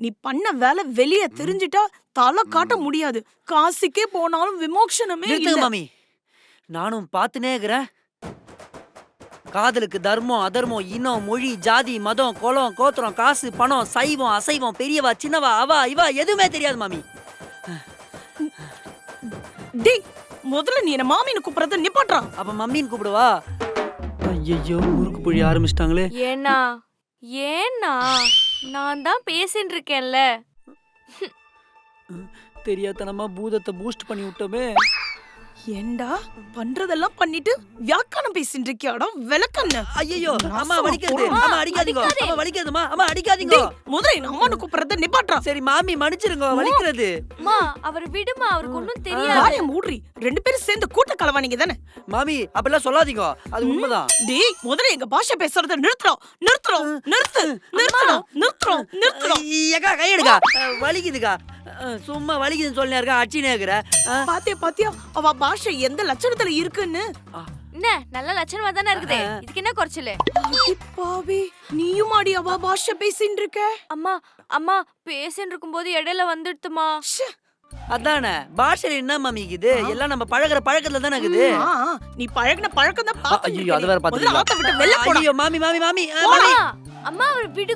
நீ பண்ண வேலை வெளிய தெரிஞ்சிட்டா தலை காட்ட முடியாது. காசிக்கே போனாலும் விமோக்ஷனமே நிறுத்துங்க இல்ல. மாமி. நானும் பாத்துனே இருக்கிறேன். காதலுக்கு தர்மம் அதர்மம் இனம் மொழி ஜாதி மதம் குலம் கோத்திரம் காசு பணம் சைவம் அசைவம் பெரியவா சின்னவா அவா இவா எதுவுமே தெரியாது மாமி. டேய், முதல்ல நீ என்ன மாமின்னு கூப்பிடுறத நிப்பாட்றா. அப்ப மம்மின்னு கூப்பிடுவா. ஐயோ முறுக்கு புழி ஆரம்பிச்சிட்டாங்களே. ஏன்னா ஏன்னா நான் தான் பேசிட்டு இருக்கேன்ல. தெரியாதனமா பூதத்தை பூஸ்ட் பண்ணி விட்டோமே. ஏண்டா பண்றதெல்லாம் பண்ணிட்டு வியாக்கானம் பேசிட்டு இருக்கியாடா விளக்கண்ண. ஐயோ அம்மா நாசமா வலிக்கிறது. போடுமா. அம்மா அடிக்காதீங்க. அம்மா வலிக்கிறதுமா. அம்மா அடிக்காதீங்க. முதல்ல என்ன அம்மான்னு கூப்பிடுறத நிப்பாட்றா. சரி மாமி மன்னிச்சிருங்க வலிக்கிறது. அம்மா அவர் விடுமா, அவருக்கு ஒன்னும் தெரியாது. வாயை மூடுறி. ரெண்டு பேரும் சேர்ந்து கூட்ட கலவானீங்க தானே. மாமி அப்பெல்லாம் சொல்லாதீங்க. அது உண்மைதான். டேய், முதல்ல எங்க பாஷை பேசுறத நிறுத்துறோம். நிறுத்துறோம். நிறுத்து. நிறுத்துறோம். நிறுத்துறோம். நிறுத்துறோம். ஏக்கா கையெடுக்கா. வலிக்குதுக்கா. சும்மா வலிக்குதுன்னு சொல்லியா இருக்க அடிச்சுனே இருக்கிற. பாத்தியா அவ பாஷை எந்த லட்சணத்துல இருக்குன்னு. என்ன நல்ல லட்சணமா தானே இருக்குது. இதுக்கு என்ன குறைச்சல? பாவி, நீயும் ஆடி அவ பாஷை பேசிட்டு இருக்க. அம்மா அம்மா பேசிட்டு இருக்கும்போது இடையில வந்துடுத்துமா. அதானே பாஷையில என்ன மாமி இது? எல்லாம் நம்ம பழகுற பழக்கத்துல தானே இருக்குது. நீ பழகுன பழக்கம் தான். ஐயோ அது வேற பாத்துக்கலாம். ஆத்த விட்டு வெளில போடா. ஐயோ மாமி மாமி மாமி அம்மா அவர் விடு.